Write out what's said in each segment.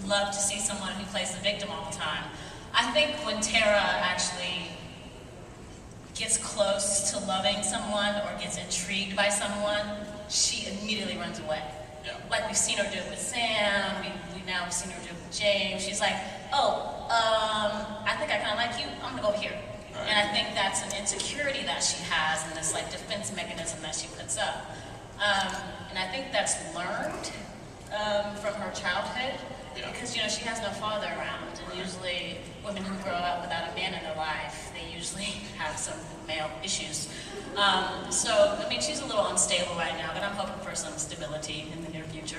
love to see someone who plays the victim all the time. I think when Tara actually gets close to loving someone or gets intrigued by someone, she immediately runs away. Yeah. Like we've seen her do it with Sam, we've now seen her do it with James. She's like, oh, I think I kind of like you, I'm gonna go over here. Right. And I think that's an insecurity that she has and this like defense mechanism that she puts up. And I think that's learned from her childhood. Yeah. Because, you know, she has no father around, and usually women who grow up without a man in their life, they usually have some male issues. So, I mean, she's a little unstable right now, but I'm hoping for some stability in the near future.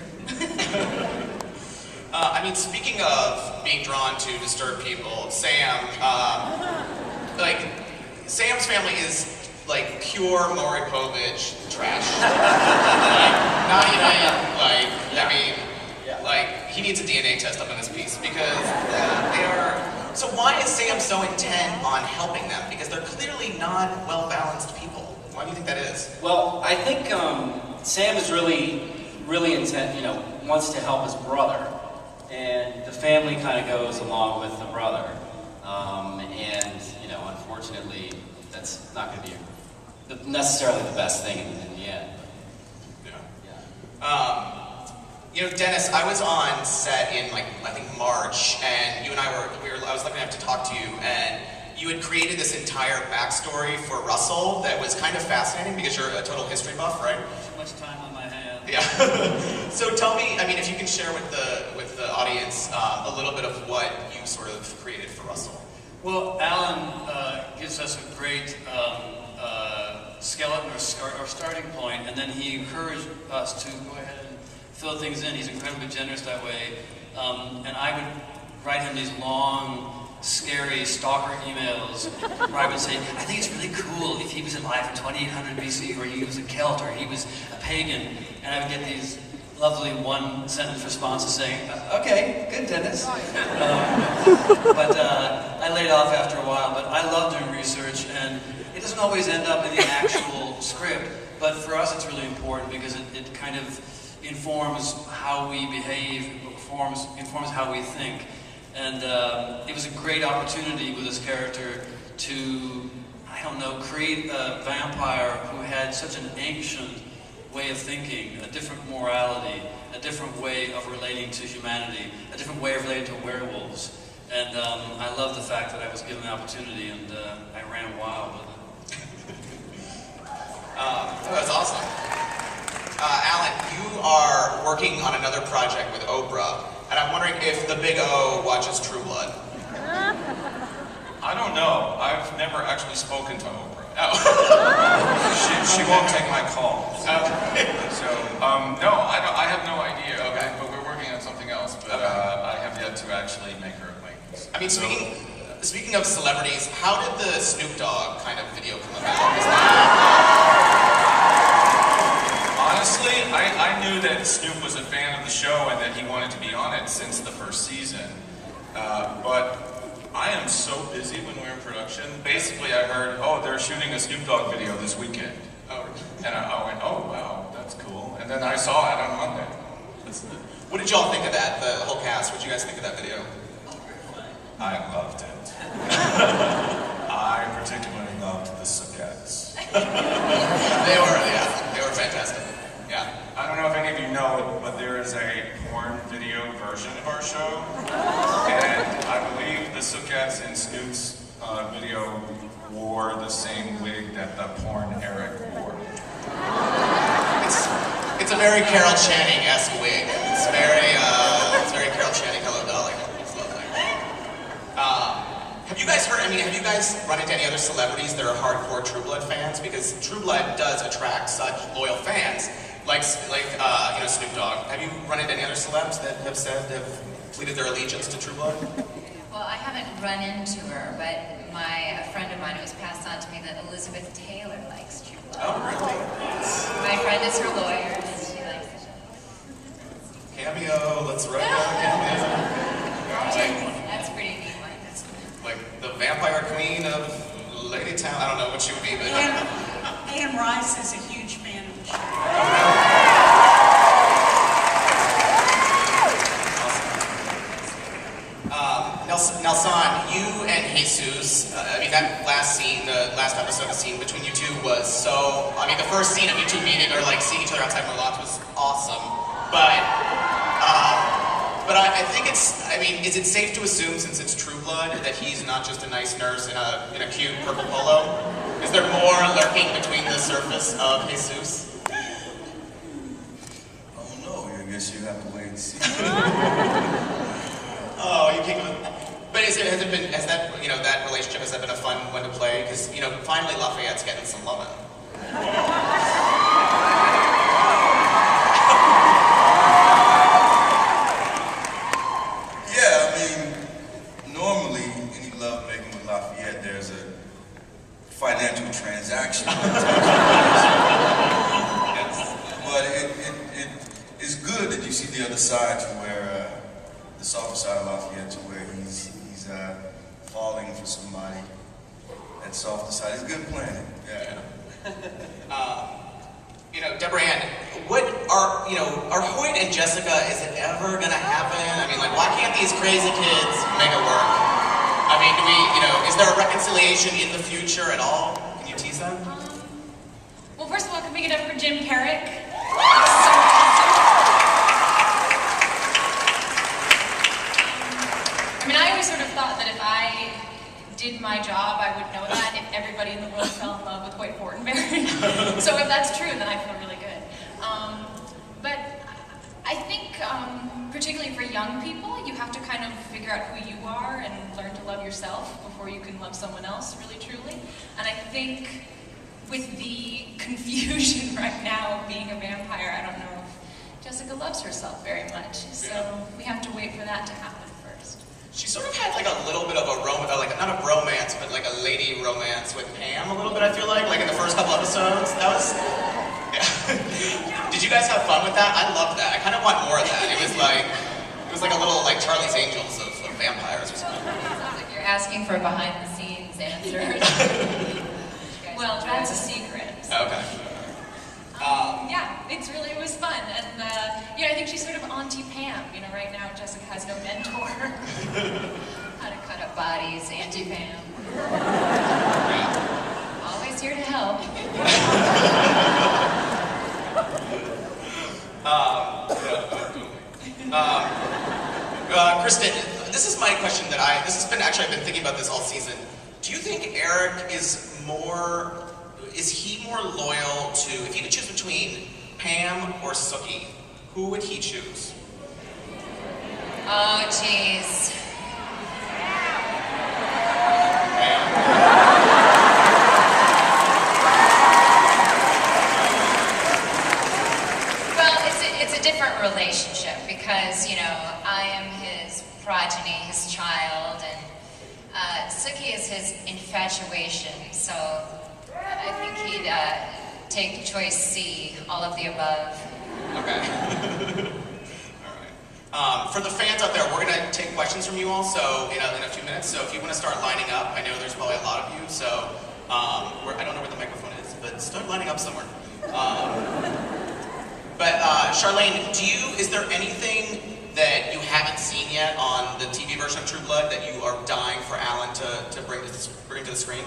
I mean, speaking of being drawn to disturb people, Sam, like, Sam's family is, like, pure Maury Povich trash. Like, 99, like, I mean, like, he needs a DNA test up in this piece because they are... So why is Sam so intent on helping them? Because they're clearly not well-balanced people. Why do you think that is? Well, I think Sam is really intent, you know, wants to help his brother. And the family kind of goes along with the brother. And, you know, unfortunately, that's not going to be necessarily the best thing in the end. Yeah. You know, Dennis, I was on set in, like, I think March, and you and I I was lucky enough to talk to you, and you had created this entire backstory for Russell that was kind of fascinating because you're a total history buff, right? Too much time on my hands. Yeah. So tell me, I mean, if you can share with the audience a little bit of what you sort of created for Russell. Well, Alan gives us a great skeleton or starting point, and then he encouraged us to go ahead and fill things in. He's incredibly generous that way. And I would write him these long, scary stalker emails where I would say, I think it's really cool if he was alive in 2800 BC, or he was a Celt, or he was a pagan. And I would get these lovely one-sentence responses saying, okay, good, Dennis. But I laid off after a while, but I love doing research, and it doesn't always end up in the actual script. But for us, it's really important because it kind of informs how we behave, informs how we think. And it was a great opportunity with this character to, I don't know, create a vampire who had such an ancient way of thinking, a different morality, a different way of relating to humanity, a different way of relating to werewolves. And I love the fact that I was given the opportunity, and I ran wild with it. That's awesome. Alan, you are working on another project with Oprah, and I'm wondering if the Big O watches True Blood. I don't know. I've never actually spoken to Oprah. Oh. she won't take my calls. Okay. So, no, I have no idea. Okay. But we're working on something else. But okay. I have yet to actually make her acquaintance. I mean, speaking of celebrities, how did the Snoop Dogg kind of video come about? Honestly, I knew that Snoop was a fan of the show and that he wanted to be on it since the first season. But I am so busy when we're in production. Basically, I heard, oh, they're shooting a Snoop Dogg video this weekend. Oh, and I went, oh, wow, that's cool. And then I saw it on Monday. What did y'all think of that, the whole cast? What did you guys think of that video? I loved it. I particularly loved the Suckettes. They were fantastic. Yeah. I don't know if any of you know it, but there is a porn video version of our show. And I believe the Suckettes in Snoop's video wore the same wig that the porn Eric wore. It's a very Carol Channing-esque wig. It's very Carol Channing, hello darling. It's lovely. Have you guys heard, I mean, have you guys run into any other celebrities that are hardcore True Blood fans? Because True Blood does attract such loyal fans, like you know, Snoop Dogg. Have you run into any other celebs that have pleaded their allegiance to True Blood? Well, I haven't run into her, but a friend of mine was passed on to me that Elizabeth Taylor likes True Blood. Oh, really? My friend is her lawyer, and she likes it. Cameo, let's write down a cameo. That's pretty neat one. Like the vampire queen of Lady Town. I don't know what she would be, but Anne Rice is a huge fan of the show. Awesome. Jesus. I mean, that last scene, the last episode, the scene between you two was so. I mean, the first scene of you two meeting or like seeing each other outside Merlot was awesome. But I think it's. I mean, is it safe to assume, since it's True Blood, that he's not just a nice nurse in a cute purple polo? Is there more lurking between the surface of Jesus? I don't know. I guess you have to wait and see. Oh, you can't. But has that that relationship, has that been a fun one to play? Because finally Lafayette's getting some loving. Yeah, I mean, normally any love making with Lafayette, there's a financial transaction. But it's good that you see the other side, to where the softer side of Lafayette, to where he's falling for somebody. That softer side. It's good planning. Yeah. Deborah Ann, what are Hoyt and Jessica, is it ever gonna happen? I mean, like, why can't these crazy kids make it work? I mean, is there a reconciliation in the future at all? Can you tease that? Well, first of all, can we get up for Jim Perrick? I mean, I always sort of thought that if I did my job, I would know that if everybody in the world fell in love with Hoyt Fortenberry. So if that's true, then I feel really good. But I think, particularly for young people, you have to kind of figure out who you are and learn to love yourself before you can love someone else really truly. And I think with the confusion right now of being a vampire, I don't know if Jessica loves herself very much. So we have to wait for that to happen first. She sort of had like a little bit of a not a bromance, but like a lady romance with Pam a little bit, I feel like in the first couple episodes. That was, yeah. Did you guys have fun with that? I loved that. I kind of want more of that. It was like a little like Charlie's Angels of vampires or something. Sounds like you're asking for behind-the-scenes answers. Well, that's a secret. Okay. Yeah, it was fun, and I think she's sort of Auntie Pam. Right now Jessica has no mentor. How to cut up bodies, Auntie Pam. Always here to help. Kristen, this is my question I've been thinking about this all season. Do you think Eric is he more loyal to, if he could choose between Pam or Sookie, who would he choose? Oh, jeez. Well, it's a different relationship because, I am his progeny, his child, and Sookie is his infatuation, so I think he'd take choice C, all of the above. Okay. All right. For the fans out there, we're going to take questions from you all, so in a few minutes. So if you want to start lining up, I know there's probably a lot of you, so I don't know where the microphone is, but start lining up somewhere. But Charlene, is there anything that you haven't seen yet on the TV version of True Blood that you are dying for Alan to bring to the screen?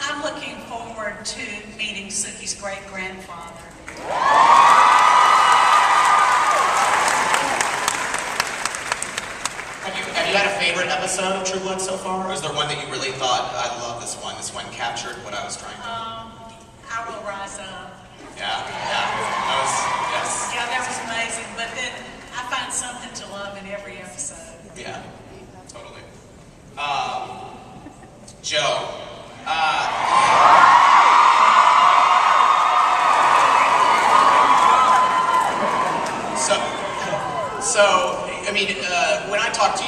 I'm looking forward to meeting Sookie's great-grandfather. Have you had a favorite episode of True Blood so far? Or is there one that you really thought, I love this one captured what I was trying to do? I Will Rise Up. Yeah. Yes. Yeah, that was amazing. But then I find something to love in every episode. Yeah, totally. Joe. So, I mean, when I talked to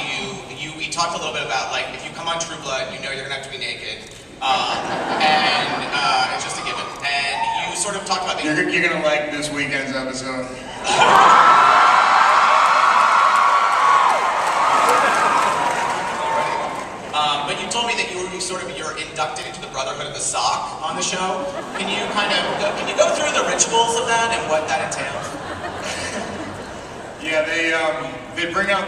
we talked a little bit about, like, if you come on True Blood, you're gonna have to be naked. And it's just a given. And you sort of talked about You're gonna like this weekend's episode. But you told me that you're inducted into the Brotherhood of the Sock on the show. Can you go through the rituals of that and what that entails? Yeah, they bring out